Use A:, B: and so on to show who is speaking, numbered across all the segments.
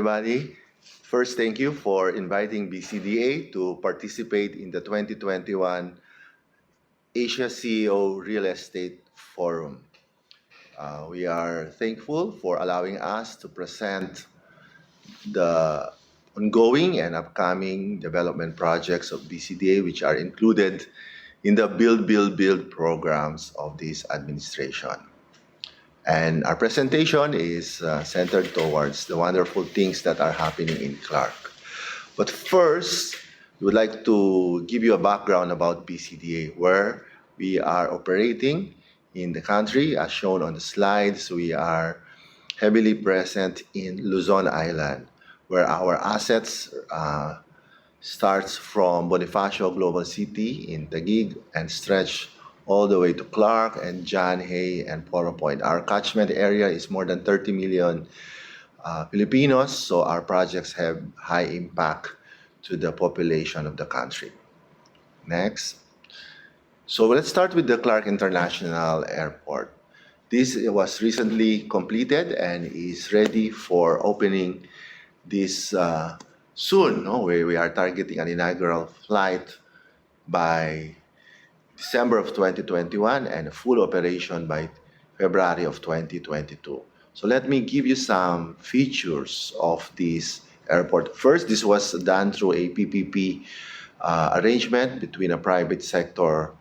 A: everybody. First, thank you for inviting BCDA to participate in the 2021 Asia CEO Real Estate Forum. We are thankful for allowing us to present the ongoing and upcoming development projects of BCDA, which are included in the Build programs of this administration. And our presentation is centered towards the wonderful things that are happening in Clark. But first, we would like to give you a background about BCDA, where we are operating in the country. As shown on the slides, we are heavily present in Luzon Island, where our assets starts from Bonifacio Global City in Taguig and stretch all the way to Clark and John Hay and Poro Point. Our catchment area is more than 30 million Filipinos, so our projects have high impact to the population of the country. Next. So let's start with the Clark International Airport. This was recently completed and is ready for opening this soon. We are targeting an inaugural flight by December of 2021 and a full operation by February of 2022. So let me give you some features of this airport. First, this was done through a PPP arrangement between a private sector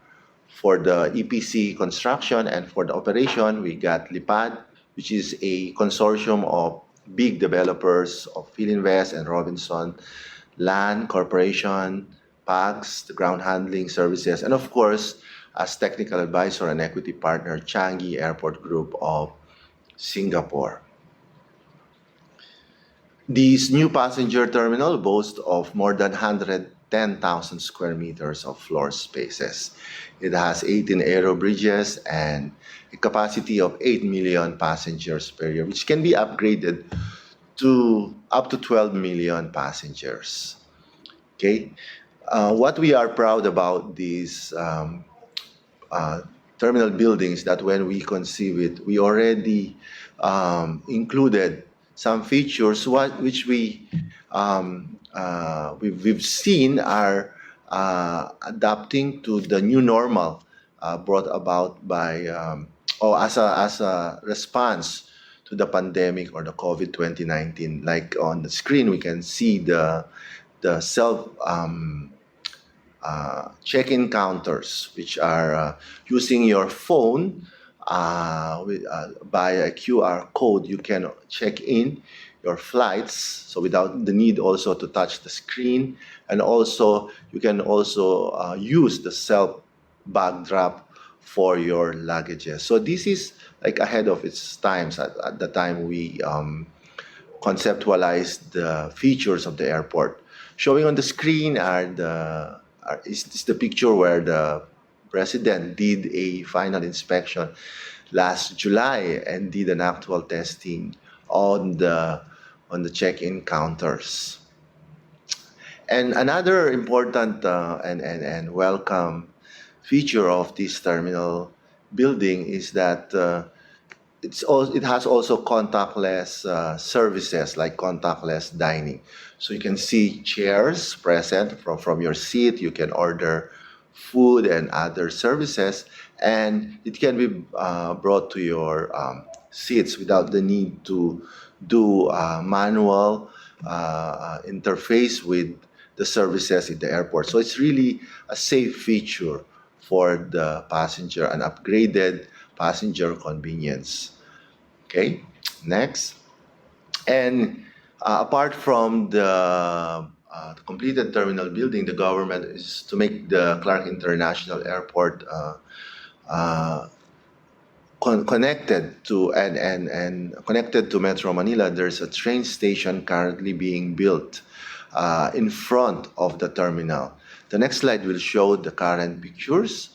A: for the EPC construction, and for the operation, we got Lipad, which is a consortium of big developers of Philinvest and Robinson Land Corporation, PAGS, the ground handling services, and of course, as technical advisor and equity partner, Changi Airport Group of Singapore. This new passenger terminal boasts of more than 110,000 square meters of floor spaces. It has 18 aero bridges and a capacity of 8 million passengers per year, which can be upgraded to up to 12 million passengers. Okay. What we are proud about these terminal buildings, that when we conceive it, we already included some features which we've seen are adapting to the new normal brought about by or as a response to the pandemic or the COVID-2019. Like on the screen, we can see the self check-in counters, which are using your phone by a QR code. You can check in your flights, so without the need also to touch the screen, and also you can also use the self bag drop for your luggages. So this is like ahead of its times. At the time we conceptualized the features of the airport. Showing on the screen is the picture where the president did a final inspection last July and did an actual testing on the check-in counters. And another important and welcome feature of this terminal building is that it has also contactless services, like contactless dining. So you can see chairs present from your seat. You can order food and other services, and it can be brought to your seats without the need to do manual interface with the services in the airport. So it's really a safe feature for the passenger, an upgraded passenger convenience. Okay, next. And apart from the completed terminal building, the government is to make the Clark International Airport connected to connected to Metro Manila. There's a train station currently being built in front of the terminal. The next slide will show the current pictures,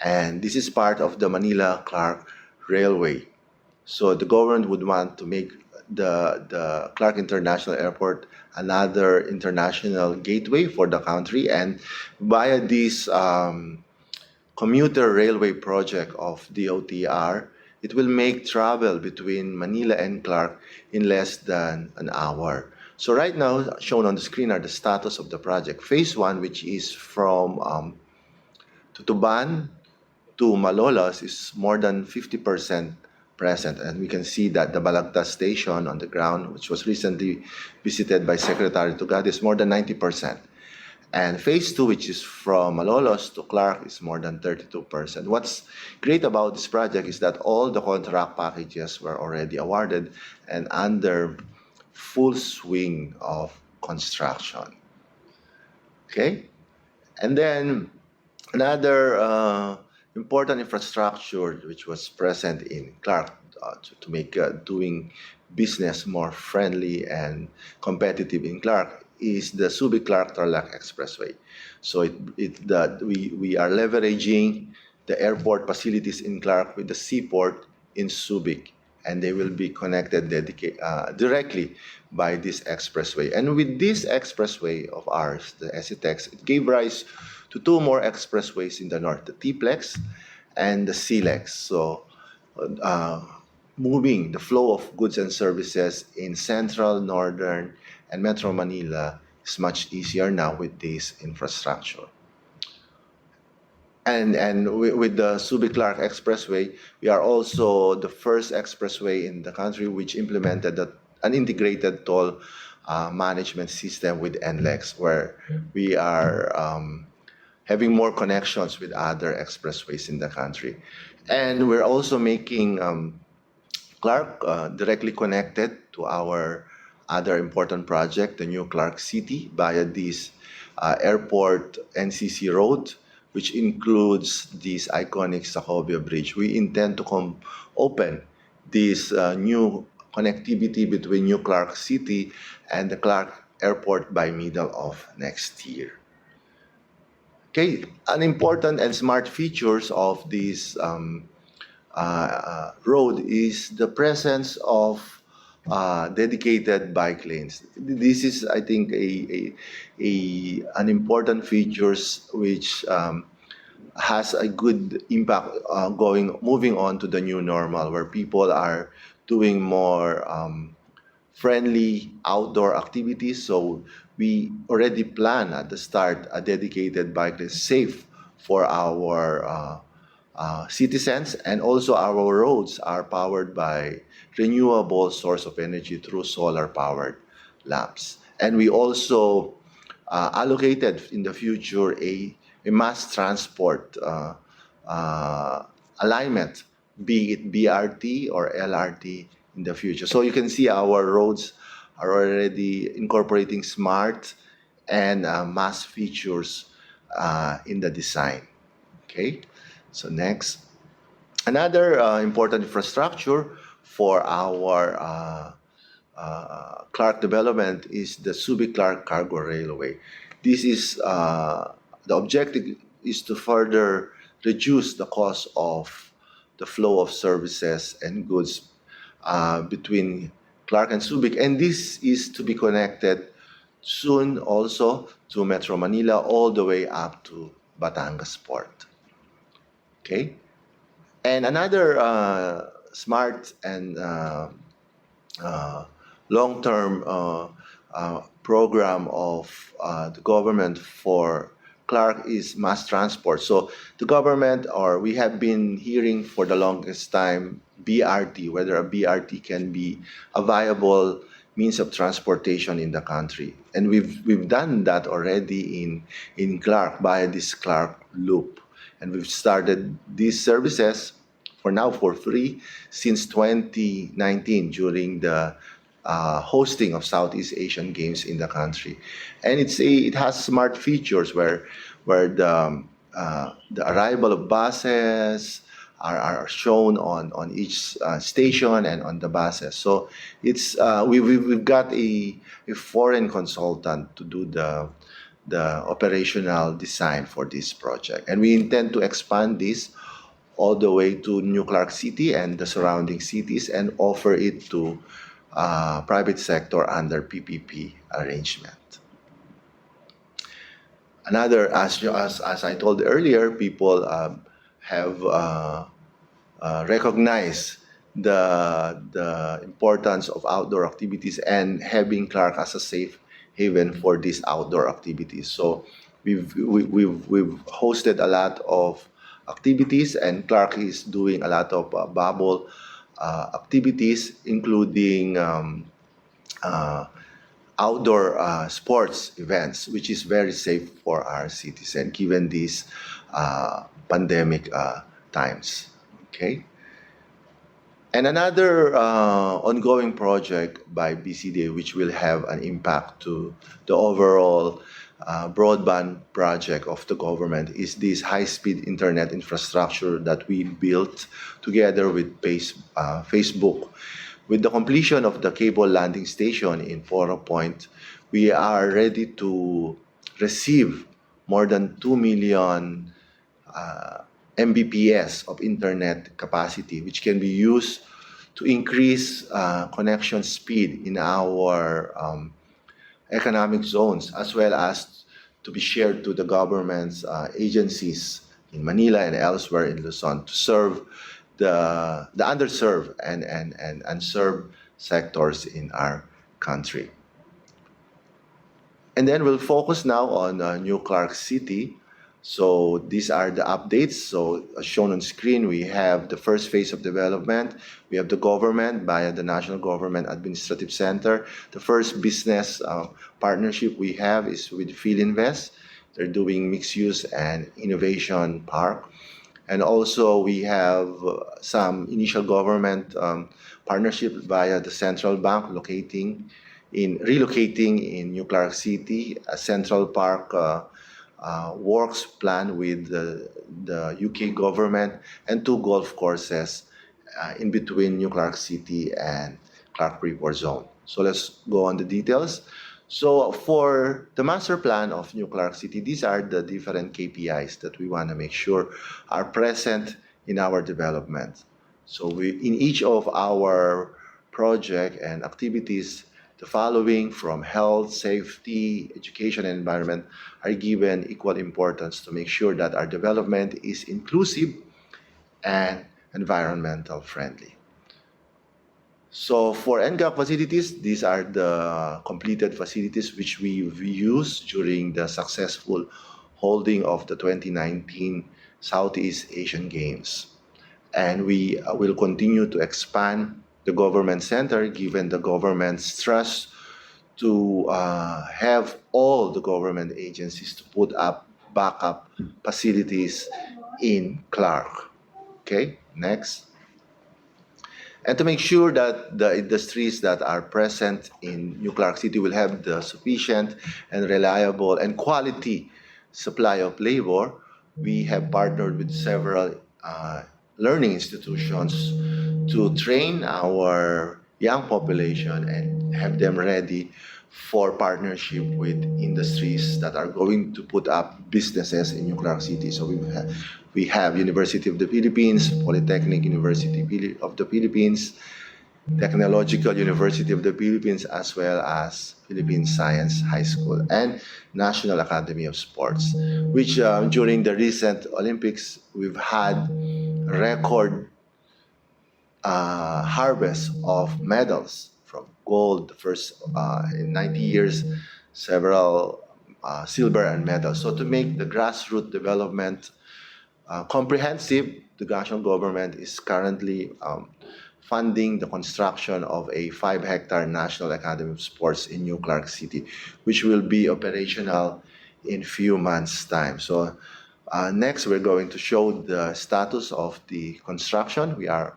A: and this is part of the Manila-Clark Railway. So the government would want to make the Clark International Airport another international gateway for the country, and via this commuter railway project of DOTR, it will make travel between Manila and Clark in less than an hour. So right now, shown on the screen are the status of the project. Phase 1, which is from Tutuban to Malolos, is more than 50% present. And we can see that the Balagta station on the ground, which was recently visited by Secretary Tugad, is more than 90%. And phase 2, which is from Malolos to Clark, is more than 32%. What's great about this project is that all the contract packages were already awarded and under full swing of construction. Okay? And then another important infrastructure which was present in Clark to make doing business more friendly and competitive in Clark is the Subic-Clark Tarlac Expressway. So we are leveraging the airport facilities in Clark with the seaport in Subic, and they will be connected directly by this expressway. And with this expressway of ours, the SETEX, it gave rise to two more expressways in the north, the TPLEX and the CLEX. So uh, moving the flow of goods and services in central, northern, and Metro Manila is much easier now with this infrastructure. And with the Subic-Clark Expressway, we are also the first expressway in the country which implemented an integrated toll management system with NLEX, where we are having more connections with other expressways in the country. And we're also making Clark directly connected to our other important project, the new Clark City, via this airport NCC road, which includes this iconic Sacobia Bridge. We intend to open this new connectivity between New Clark City and the Clark Airport by middle of next year. Okay, an important and smart features of this road is the presence of dedicated bike lanes. This is, I think, an important features which has a good impact moving on to the new normal, where people are doing more friendly outdoor activities. So we already plan at the start a dedicated bike lane safe for our citizens, and also our roads are powered by renewable source of energy through solar powered lamps. And we also allocated in the future a mass transport alignment, be it BRT or LRT in the future. So you can see our roads are already incorporating smart and mass features in the design. Okay, so next. Another important infrastructure for our Clark development is the Subic-Clark Cargo Railway. This is the objective is to further reduce the cost of the flow of services and goods between Clark and Subic, and this is to be connected soon also to Metro Manila all the way up to Batangas Port. Okay, and another smart and uh, long-term program of the government for Clark is mass transport. So the government, or we have been hearing for the longest time, BRT, whether a BRT can be a viable means of transportation in the country. And we've done that already in Clark via this Clark Loop. And we've started these services for now for free since 2019 during the hosting of Southeast Asian Games in the country, and it has smart features where the arrival of buses are shown on each station and on the buses. So it's we've got a foreign consultant to do the operational design for this project, and we intend to expand this all the way to New Clark City and the surrounding cities and offer it to private sector under PPP arrangement. Another, as I told earlier, people have recognized the importance of outdoor activities and having Clark as a safe haven for these outdoor activities. So we've hosted a lot of activities, and Clark is doing a lot of bubble activities, including uh, outdoor sports events, which is very safe for our citizen given these pandemic times. Okay. And another ongoing project by BCDA, which will have an impact to the overall broadband project of the government, is this high-speed internet infrastructure that we built together with Facebook. With the completion of the cable landing station in Foro Point, we are ready to receive more than 2 million Mbps of internet capacity, which can be used to increase connection speed in our economic zones, as well as to be shared to the government's agencies in Manila and elsewhere in Luzon to serve the underserved and unserved sectors in our country. And then we'll focus now on New Clark City. So these are the updates. So as shown on screen, we have the first phase of development. We have the government via the National Government Administrative Center. The first business partnership we have is with Philinvest. They're doing mixed use and innovation park. And also we have some initial government partnership via the central bank relocating in New Clark City, a Central Park works plan with the UK government, and 2 golf courses in between New Clark City and Clark Freeport Zone. So let's go on the details. So for the master plan of New Clark City, these are the different KPIs that we want to make sure are present in our development. So in each of our project and activities, the following from health, safety, education, and environment are given equal importance to make sure that our development is inclusive and environmental friendly. So for NGAP facilities, these are the completed facilities which we've used during the successful holding of the 2019 Southeast Asian Games. And we will continue to expand the government center given the government's trust to have all the government agencies to put up backup facilities in Clark. Okay, next. And to make sure that the industries that are present in New Clark City will have the sufficient and reliable and quality supply of labor, we have partnered with several learning institutions to train our young population and have them ready for partnership with industries that are going to put up businesses in New Clark City. So we have University of the Philippines, Polytechnic University of the Philippines, Technological University of the Philippines, as well as Philippine Science High School and National Academy of Sports, which during the recent Olympics, we've had record harvest of medals from gold, the first in 90 years, several silver and medals. So to make the grassroots development comprehensive, the national government is currently funding the construction of a 5-hectare National Academy of Sports in New Clark City, which will be operational in few months' time. So next, we're going to show the status of the construction. We are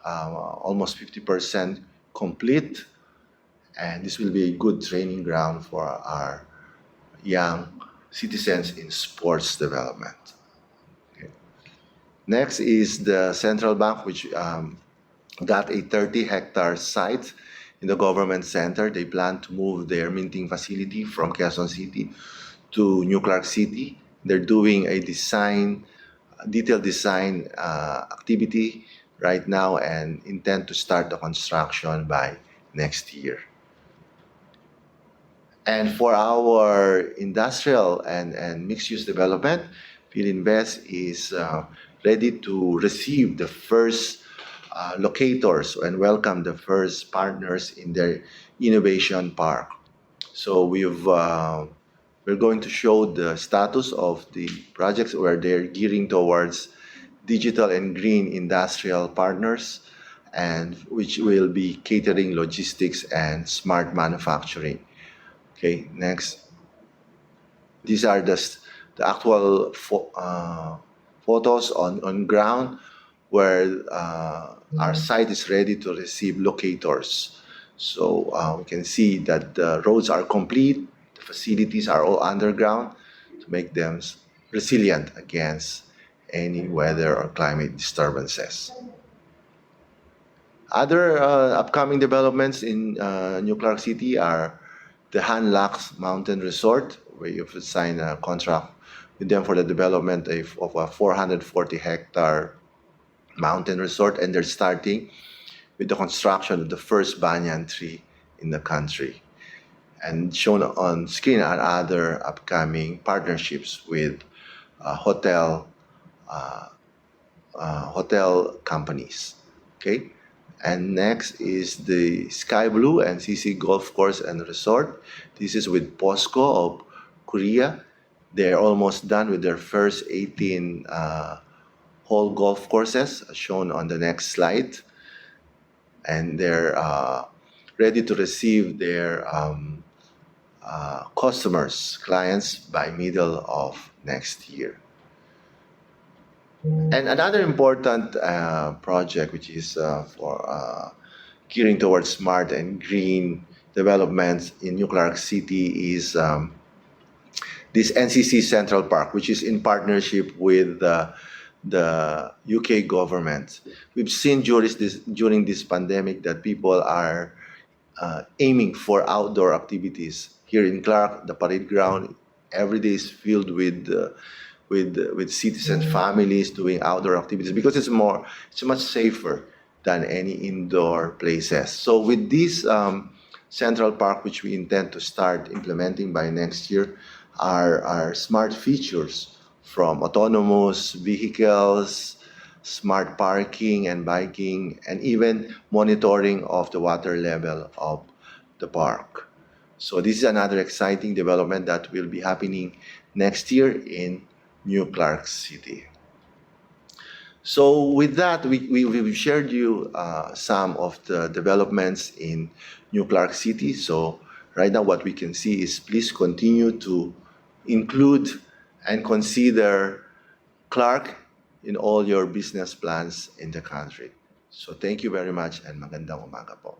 A: almost 50% complete, and this will be a good training ground for our young citizens in sports development. Okay. Next is the central bank, which got a 30-hectare site in the government center. They plan to move their minting facility from Quezon City to New Clark City. They're doing a detailed design activity right now and intend to start the construction by next year. And for our industrial and mixed-use development, Philinvest is ready to receive the first locators and welcome the first partners in their innovation park. So we're going to show the status of the projects where they're gearing towards digital and green industrial partners, and which will be catering logistics and smart manufacturing. Okay, next. These are the actual photos on ground where our site is ready to receive locators. So we can see that the roads are complete, the facilities are all underground to make them resilient against any weather or climate disturbances. Other upcoming developments in New Clark City are the Han Lacs Mountain Resort, where you've signed a contract with them for the development of a 440-hectare mountain resort, and they're starting with the construction of the first banyan tree in the country. And shown on screen are other upcoming partnerships with hotel hotel companies. Okay. And next is the Sky Blue and CC Golf Course and Resort. This is with POSCO of Korea. They're almost done with their first 18 hole golf courses, as shown on the next slide. And they're ready to receive their customers, clients, by middle of next year. And another important project, which is for gearing towards smart and green developments in New Clark City, is this NCC Central Park, which is in partnership with the UK government. We've seen during this pandemic that people are aiming for outdoor activities. Here in Clark, the parade ground every day is filled with citizen families doing outdoor activities because it's much safer than any indoor places. So with this Central Park, which we intend to start implementing by next year, are smart features from autonomous vehicles, smart parking and biking, and even monitoring of the water level of the park. So this is another exciting development that will be happening next year in New Clark City. So with that, we've shared you some of the developments in New Clark City. So right now what we can see is please continue to include and consider Clark in all your business plans in the country. So thank you very much and magandang umaga po.